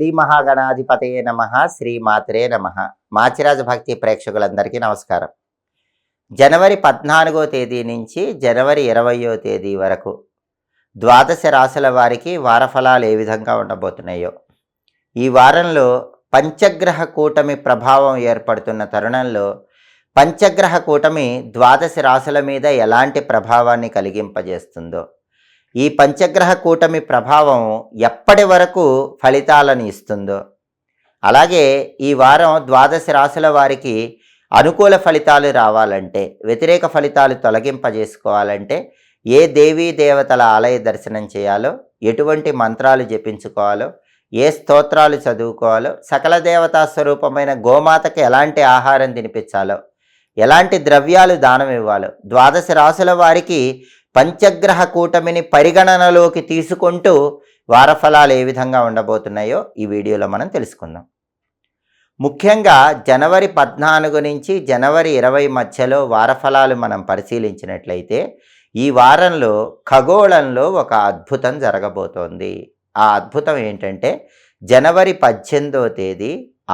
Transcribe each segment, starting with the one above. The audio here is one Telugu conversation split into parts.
శ్రీ మహాగణాధిపతయే నమః. శ్రీ మాత్రే నమః. మాచిరాజ భక్తి ప్రేక్షకులందరికీ నమస్కారం. జనవరి 14వ తేదీ నుంచి జనవరి 20వ తేదీ వరకు ద్వాదశ రాశుల వారికి వారఫలాలు ఏ విధంగా ఉండబోతున్నాయో, ఈ వారంలో పంచగ్రహ కూటమి ప్రభావం ఏర్పడుతున్న తరుణంలో పంచగ్రహ కూటమి ద్వాదశ రాశుల మీద ఎలాంటి ప్రభావాన్ని కలిగింపజేస్తుందో, ఈ పంచగ్రహ కూటమి ప్రభావం ఎప్పటి వరకు ఫలితాలను ఇస్తుందో, అలాగే ఈ వారం ద్వాదశ రాశుల వారికి అనుకూల ఫలితాలు రావాలంటే, వ్యతిరేక ఫలితాలు తొలగింపజేసుకోవాలంటే ఏ దేవీ దేవతల ఆలయ దర్శనం చేయాలో, ఎటువంటి మంత్రాలు జపించుకోవాలో, ఏ స్తోత్రాలు చదువుకోవాలో, సకల దేవతా స్వరూపమైన గోమాతకి ఎలాంటి ఆహారం తినిపించాలో, ఎలాంటి ద్రవ్యాలు దానం ఇవ్వాలో, ద్వాదశ రాశుల వారికి పంచగ్రహ కూటమిని పరిగణనలోకి తీసుకుంటూ వారఫలాలు ఏ విధంగా ఉండబోతున్నాయో ఈ వీడియోలో మనం తెలుసుకుందాం. ముఖ్యంగా జనవరి 14 నుంచి జనవరి 20 మధ్యలో వారఫలాలు మనం పరిశీలించినట్లయితే ఈ వారంలో ఖగోళంలో ఒక అద్భుతం జరగబోతోంది. ఆ అద్భుతం ఏంటంటే జనవరి 18వ తేదీ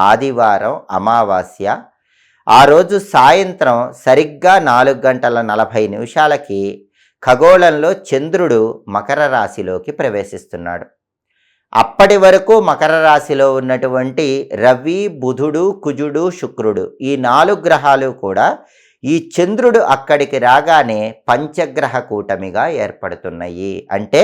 ఆదివారం అమావాస్య. ఆ రోజు సాయంత్రం సరిగ్గా 4:40 ఖగోళంలో చంద్రుడు మకర రాశిలోకి ప్రవేశిస్తున్నాడు. అప్పటి వరకు మకర రాశిలో ఉన్నటువంటి రవి, బుధుడు, కుజుడు, శుక్రుడు ఈ 4 గ్రహాలు కూడా ఈ చంద్రుడు అక్కడికి రాగానే పంచగ్రహ కూటమిగా ఏర్పడుతున్నాయి. అంటే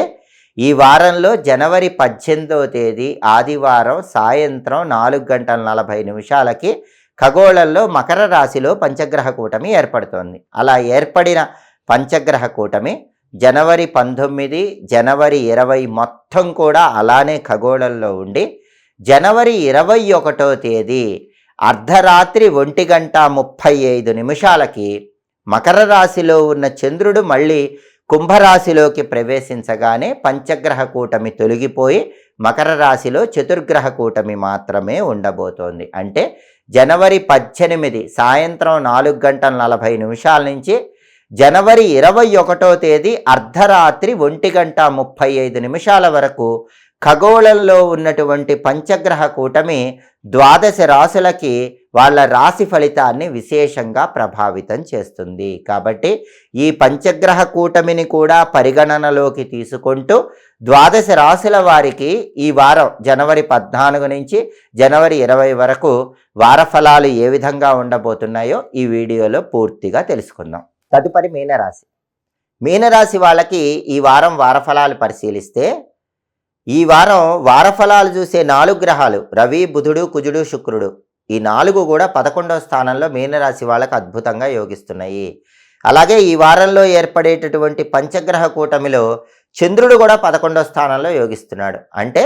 ఈ వారంలో జనవరి 18వ తేదీ ఆదివారం సాయంత్రం 4:40 ఖగోళంలో మకర రాశిలో పంచగ్రహ కూటమి ఏర్పడుతోంది. అలా ఏర్పడిన పంచగ్రహ కూటమి జనవరి 19, జనవరి 20 మొత్తం కూడా అలానే ఖగోళంలో ఉండి జనవరి 21వ తేదీ అర్ధరాత్రి 1:35 మకర రాశిలో ఉన్న చంద్రుడు మళ్ళీ కుంభరాశిలోకి ప్రవేశించగానే పంచగ్రహ కూటమి తొలగిపోయి మకర రాశిలో చతుర్గ్రహ కూటమి మాత్రమే ఉండబోతోంది. అంటే జనవరి 18 సాయంత్రం 4:40 నుంచి జనవరి 21వ తేదీ అర్ధరాత్రి 1:35 వరకు ఖగోళంలో ఉన్నటువంటి పంచగ్రహ కూటమి ద్వాదశ రాశులకి వాళ్ళ రాశి ఫలితాన్ని విశేషంగా ప్రభావితం చేస్తుంది. కాబట్టి ఈ పంచగ్రహ కూటమిని కూడా పరిగణనలోకి తీసుకుంటూ ద్వాదశ రాశుల వారికి ఈ వారం జనవరి 14 నుంచి జనవరి 20 వరకు వారఫలాలు ఏ విధంగా ఉండబోతున్నాయో ఈ వీడియోలో పూర్తిగా తెలుసుకుందాం. తదుపరి మీనరాశి. మీనరాశి వాళ్ళకి ఈ వారం వారఫలాలు పరిశీలిస్తే ఈ వారం వారఫలాలు చూసే 4 గ్రహాలు రవి, బుధుడు, కుజుడు, శుక్రుడు ఈ 4 కూడా 11వ స్థానంలో మీనరాశి వాళ్ళకి అద్భుతంగా యోగిస్తున్నాయి. అలాగే ఈ వారంలో ఏర్పడేటటువంటి పంచగ్రహ కూటమిలో చంద్రుడు కూడా 11వ స్థానంలో యోగిస్తున్నాడు. అంటే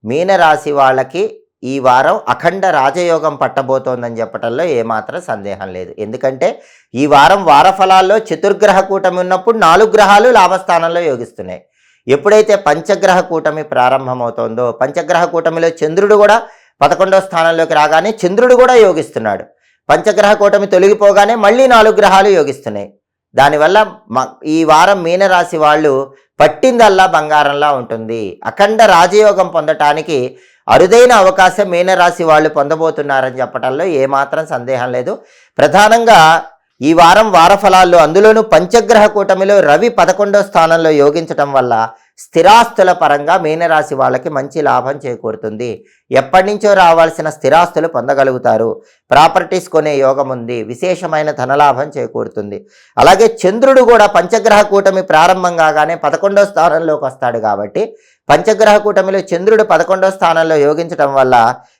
మీనరాశి వాళ్ళకి ఈ వారం అఖండ రాజయోగం పట్టబోతోందని చెప్పటంలో ఏమాత్రం సందేహం లేదు. ఎందుకంటే ఈ వారం వారఫలాల్లో చతుర్గ్రహ కూటమి ఉన్నప్పుడు 4 గ్రహాలు లాభస్థానంలో యోగిస్తున్నాయి. ఎప్పుడైతే పంచగ్రహ కూటమి ప్రారంభమవుతోందో పంచగ్రహ కూటమిలో చంద్రుడు కూడా 11వ స్థానంలోకి రాగానే చంద్రుడు కూడా యోగిస్తున్నాడు. పంచగ్రహ కూటమి తొలగిపోగానే మళ్ళీ 4 గ్రహాలు యోగిస్తున్నాయి. దానివల్ల ఈ వారం మీనరాశి వాళ్ళు పట్టిందల్లా బంగారంలా ఉంటుంది. అఖండ రాజయోగం పొందటానికి అరుదైన అవకాశం మీనరాశి వాళ్ళు పొందబోతున్నారని చెప్పడంలో ఏమాత్రం సందేహం లేదు. ప్రధానంగా ఈ వారం వారఫలాల్లో అందులోనూ పంచగ్రహ కూటమిలో రవి 11వ స్థానంలో యోగించటం వల్ల స్థిరాస్తుల పరంగా మీనరాశి వాళ్ళకి మంచి లాభం చేకూరుతుంది. ఎప్పటి నుంచో రావాల్సిన స్థిరాస్తులు పొందగలుగుతారు. ప్రాపర్టీస్ కొనే యోగం ఉంది. విశేషమైన ధనలాభం చేకూరుతుంది. అలాగే చంద్రుడు కూడా పంచగ్రహ కూటమి ప్రారంభం కాగానే 11వ స్థానంలోకి వస్తాడు. కాబట్టి పంచగ్రహ కూటమిలో చంద్రుడు 11వ స్థానంలో యోగించటం వల్ల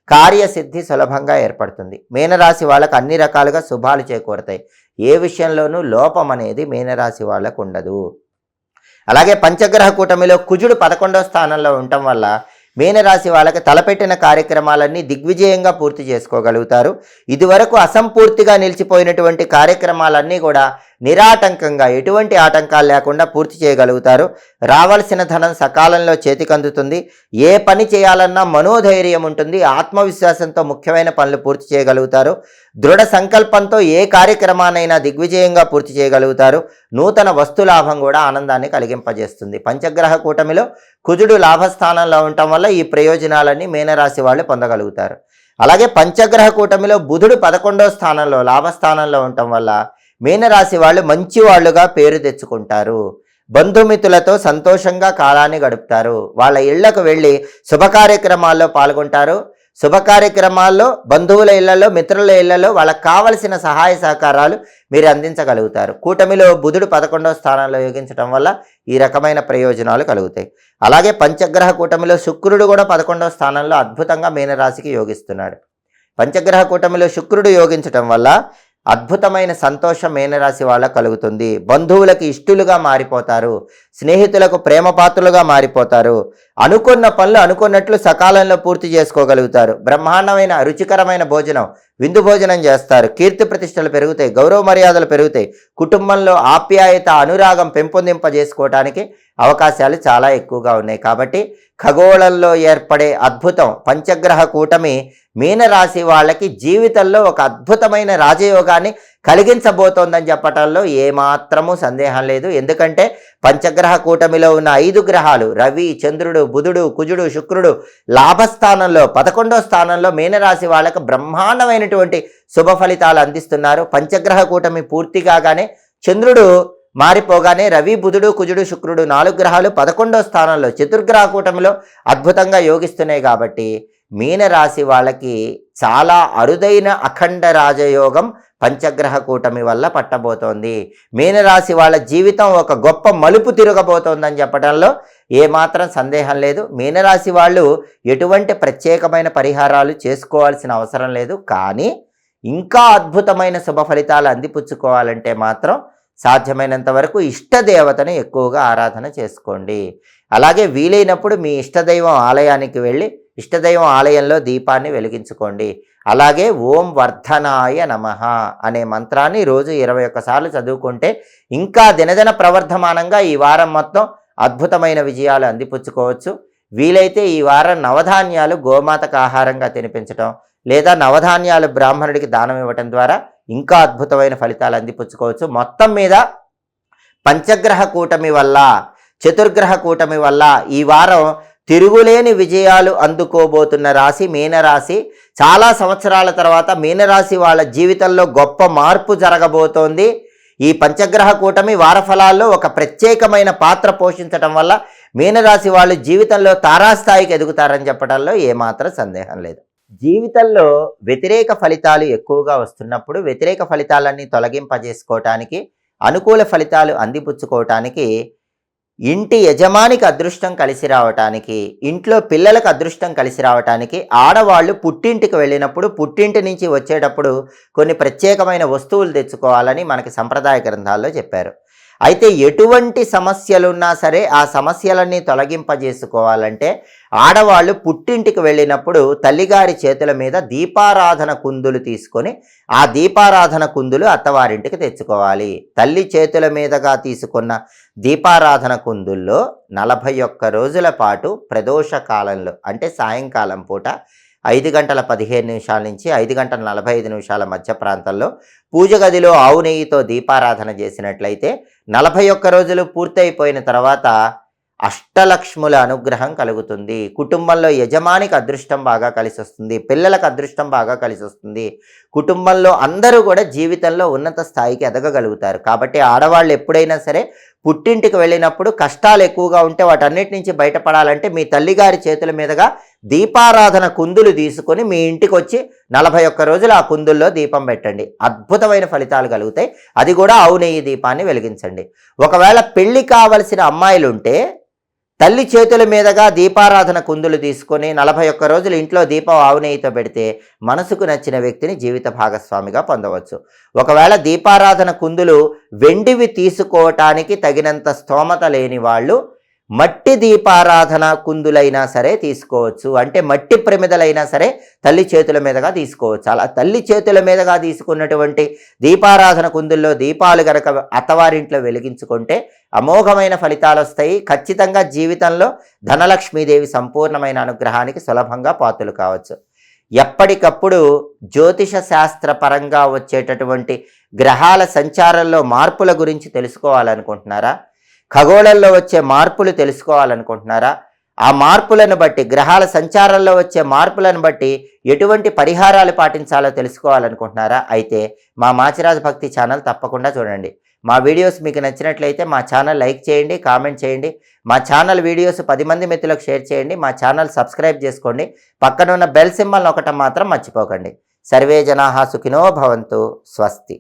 కార్యసిద్ధి సులభంగా ఏర్పడుతుంది. మీనరాశి వాళ్ళకు అన్ని రకాలుగా శుభాలు చేకూరుతాయి. ఏ విషయంలోనూ లోపం అనేది మీనరాశి వాళ్ళకు ఉండదు. అలాగే పంచగ్రహ కూటమిలో కుజుడు 11వ స్థానంలో ఉండటం వల్ల మీనరాశి వాళ్ళకి తలపెట్టిన కార్యక్రమాలన్నీ దిగ్విజయంగా పూర్తి చేసుకోగలుగుతారు. ఇదివరకు అసంపూర్తిగా నిలిచిపోయినటువంటి కార్యక్రమాలన్నీ కూడా నిరాటంకంగా ఎటువంటి ఆటంకాలు లేకుండా పూర్తి చేయగలుగుతారు. రావాల్సిన ధనం సకాలంలో చేతికందుతుంది. ఏ పని చేయాలన్నా మనోధైర్యం ఉంటుంది. ఆత్మవిశ్వాసంతో ముఖ్యమైన పనులు పూర్తి చేయగలుగుతారు. దృఢ సంకల్పంతో ఏ కార్యక్రమాన్నైనా దిగ్విజయంగా పూర్తి చేయగలుగుతారు. నూతన వస్తులాభం కూడా ఆనందాన్ని కలిగింపజేస్తుంది. పంచగ్రహ కూటమిలో కుజుడు లాభస్థానంలో ఉండటం వల్ల ఈ ప్రయోజనాలన్నీ మీనరాశి వాళ్ళు పొందగలుగుతారు. అలాగే పంచగ్రహ కూటమిలో బుధుడు 11వ స్థానంలో లాభస్థానంలో ఉండటం వల్ల మీనరాశి వాళ్ళు మంచి వాళ్ళుగా పేరు తెచ్చుకుంటారు. బంధుమిత్రులతో సంతోషంగా కాలాన్ని గడుపుతారు. వాళ్ళ ఇళ్లకు వెళ్ళి శుభకార్యక్రమాల్లో పాల్గొంటారు. శుభకార్యక్రమాల్లో బంధువుల ఇళ్లలో, మిత్రుల ఇళ్లలో వాళ్ళకు కావలసిన సహాయ సహకారాలు మీరు అందించగలుగుతారు. కూటమిలో బుధుడు 11వ స్థానంలో యోగించడం వల్ల ఈ రకమైన ప్రయోజనాలు కలుగుతాయి. అలాగే పంచగ్రహ కూటమిలో శుక్రుడు కూడా 11వ స్థానంలో అద్భుతంగా మీనరాశికి యోగిస్తున్నాడు. పంచగ్రహ కూటమిలో శుక్రుడు యోగించడం వల్ల అద్భుతమైన సంతోషం మీనరాశి వాళ్ళకు కలుగుతుంది. బంధువులకు ఇష్టలుగా మారిపోతారు. స్నేహితులకు ప్రేమపాత్రులుగా మారిపోతారు. అనుకున్న పనులు అనుకున్నట్లు సకాలంలో పూర్తి చేసుకోగలుగుతారు. బ్రహ్మాండమైన రుచికరమైన భోజనం, విందు భోజనం చేస్తారు. కీర్తి ప్రతిష్టలు పెరుగుతాయి. గౌరవ మర్యాదలు పెరుగుతాయి. కుటుంబంలో ఆప్యాయత, అనురాగం పెంపొందింపజేసుకోవడానికి అవకాశాలు చాలా ఎక్కువగా ఉన్నాయి. కాబట్టి ఖగోళంలో ఏర్పడే అద్భుతం పంచగ్రహ కూటమి మీనరాశి వాళ్ళకి జీవితంలో ఒక అద్భుతమైన రాజయోగాన్ని కలిగించబోతోందని చెప్పటంలో ఏమాత్రము సందేహం లేదు. ఎందుకంటే పంచగ్రహ కూటమిలో ఉన్న 5 గ్రహాలు రవి, చంద్రుడు, బుధుడు, కుజుడు, శుక్రుడు లాభస్థానంలో 11వ స్థానంలో మీనరాశి వాళ్ళకు బ్రహ్మాండమైనటువంటి శుభ ఫలితాలు అందిస్తున్నారు. పంచగ్రహ కూటమి పూర్తి కాగానే చంద్రుడు మారిపోగానే రవి, బుధుడు, కుజుడు, శుక్రుడు 4 గ్రహాలు 11వ స్థానంలో చతుర్గ్రహ కూటమిలో అద్భుతంగా యోగిస్తున్నాయి. కాబట్టి మీనరాశి వాళ్ళకి చాలా అరుదైన అఖండ రాజయోగం పంచగ్రహ కూటమి వల్ల పట్టబోతోంది. మీనరాశి వాళ్ళ జీవితం ఒక గొప్ప మలుపు తిరగబోతోందని చెప్పడంలో ఏమాత్రం సందేహం లేదు. మీనరాశి వాళ్ళు ఎటువంటి ప్రత్యేకమైన పరిహారాలు చేసుకోవాల్సిన అవసరం లేదు. కానీ ఇంకా అద్భుతమైన శుభ ఫలితాలు అందిపుచ్చుకోవాలంటే మాత్రం సాధ్యమైనంత వరకు ఇష్టదేవతను ఎక్కువగా ఆరాధన చేసుకోండి. అలాగే వీలైనప్పుడు మీ ఇష్టదైవం ఆలయానికి వెళ్ళి ఇష్టదైవం ఆలయంలో దీపాన్ని వెలిగించుకోండి. అలాగే ఓం వర్ధనాయ నమః అనే మంత్రాన్ని రోజు 21 సార్లు చదువుకుంటే ఇంకా దినదిన ప్రవర్ధమానంగా ఈ వారం మొత్తం అద్భుతమైన విజయాలు అందిపుచ్చుకోవచ్చు. వీలైతే ఈ వారం నవధాన్యాలు గోమాతకు ఆహారంగా తినిపించడం లేదా నవధాన్యాలు బ్రాహ్మణుడికి దానం ఇవ్వటం ద్వారా ఇంకా అద్భుతమైన ఫలితాలు అందిపుచ్చుకోవచ్చు. మొత్తం మీద పంచగ్రహ కూటమి వల్ల, చతుర్గ్రహ కూటమి వల్ల ఈ వారం తిరుగులేని విజయాలు అందుకోబోతున్న రాశి మీనరాశి. చాలా సంవత్సరాల తర్వాత మీనరాశి వాళ్ళ జీవితంలో గొప్ప మార్పు జరగబోతోంది. ఈ పంచగ్రహ కూటమి వారఫలాల్లో ఒక ప్రత్యేకమైన పాత్ర పోషించడం వల్ల మీనరాశి వాళ్ళు జీవితంలో తారాస్థాయికి ఎదుగుతారని చెప్పడంలో ఏమాత్రం సందేహం లేదు. జీవితంలో వ్యతిరేక ఫలితాలు ఎక్కువగా వస్తున్నప్పుడు వ్యతిరేక ఫలితాలన్నీ తొలగింపజేసుకోవటానికి, అనుకూల ఫలితాలు అందిపుచ్చుకోవటానికి, ఇంటి యజమానికి అదృష్టం కలిసి రావటానికి, ఇంట్లో పిల్లలకు అదృష్టం కలిసి రావటానికి ఆడవాళ్ళు పుట్టింటికి వెళ్ళినప్పుడు పుట్టింటి నుంచి వచ్చేటప్పుడు కొన్ని ప్రత్యేకమైన వస్తువులు తెచ్చుకోవాలని మనకి సంప్రదాయ గ్రంథాల్లో చెప్పారు. అయితే ఎటువంటి సమస్యలున్నా సరే ఆ సమస్యలన్నీ తొలగింపజేసుకోవాలంటే ఆడవాళ్ళు పుట్టింటికి వెళ్ళినప్పుడు తల్లిగారి చేతుల మీద దీపారాధన కుందులు తీసుకొని ఆ దీపారాధన కుందులు అత్తవారింటికి తెచ్చుకోవాలి. తల్లి చేతుల మీదుగా తీసుకున్న దీపారాధన కుందుల్లో 41 రోజుల పాటు ప్రదోష కాలంలో అంటే సాయంకాలం పూట 5:15 నుంచి 5:45 మధ్య ప్రాంతంలో పూజ గదిలో ఆవు నెయ్యితో దీపారాధన చేసినట్లయితే 41 రోజులు పూర్తయిపోయిన తర్వాత అష్టలక్ష్ముల అనుగ్రహం కలుగుతుంది. కుటుంబంలో యజమానికి అదృష్టం బాగా కలిసి వస్తుంది. పిల్లలకు అదృష్టం బాగా కలిసి వస్తుంది. కుటుంబంలో అందరూ కూడా జీవితంలో ఉన్నత స్థాయికి ఎదగగలుగుతారు. కాబట్టి ఆడవాళ్ళు ఎప్పుడైనా సరే పుట్టింటికి వెళ్ళినప్పుడు కష్టాలు ఎక్కువగా ఉంటే వాటన్నిటి నుంచి బయటపడాలంటే మీ తల్లిగారి చేతుల మీదుగా దీపారాధన కుందులు తీసుకొని మీ ఇంటికి వచ్చి 41 రోజులు ఆ కుందుల్లో దీపం పెట్టండి. అద్భుతమైన ఫలితాలు కలుగుతాయి. అది కూడా ఆవు నెయ్యి దీపాన్ని వెలిగించండి. ఒకవేళ పెళ్లి కావలసిన అమ్మాయిలు ఉంటే తల్లి చేతుల మీదుగా దీపారాధన కుందులు తీసుకొని 41 రోజులు ఇంట్లో దీపం ఆవు నెయ్యితో పెడితే మనసుకు నచ్చిన వ్యక్తిని జీవిత భాగస్వామిగా పొందవచ్చు. ఒకవేళ దీపారాధన కుందులు వెండివి తీసుకోవటానికి తగినంత స్తోమత లేని వాళ్ళు మట్టి దీపారాధన కుందులైనా సరే తీసుకోవచ్చు. అంటే మట్టి ప్రమిదలైనా సరే తల్లి చేతుల మీదుగా తీసుకోవచ్చు. అలా తల్లి చేతుల మీదుగా తీసుకున్నటువంటి దీపారాధన కుందుల్లో దీపాలు గనక అత్తవారింట్లో వెలిగించుకుంటే అమోఘమైన ఫలితాలు వస్తాయి. ఖచ్చితంగా జీవితంలో ధనలక్ష్మీదేవి సంపూర్ణమైన అనుగ్రహానికి సులభంగా పాత్రలు కావచ్చు. ఎప్పటికప్పుడు జ్యోతిష శాస్త్ర పరంగా వచ్చేటటువంటి గ్రహాల సంచారంలో మార్పుల గురించి తెలుసుకోవాలనుకుంటున్నారా? ఖగోళంలో వచ్చే మార్పులు తెలుసుకోవాలనుకుంటున్నారా? ఆ మార్పులను బట్టి, గ్రహాల సంచారంలో వచ్చే మార్పులను బట్టి ఎటువంటి పరిహారాలు పాటించాలో తెలుసుకోవాలనుకుంటున్నారా? అయితే మా మాచిరాజు భక్తి ఛానల్ తప్పకుండా చూడండి. మా వీడియోస్ మీకు నచ్చినట్లయితే మా ఛానల్ లైక్ చేయండి, కామెంట్ చేయండి. మా ఛానల్ వీడియోస్ 10 మంది మిత్రులకు షేర్ చేయండి. మా ఛానల్ సబ్స్క్రైబ్ చేసుకోండి. పక్కన ఉన్న బెల్ సింబల్ నొక్కటం మాత్రం మర్చిపోకండి. సర్వే జనాః సుఖినో భవంతు. స్వస్తి.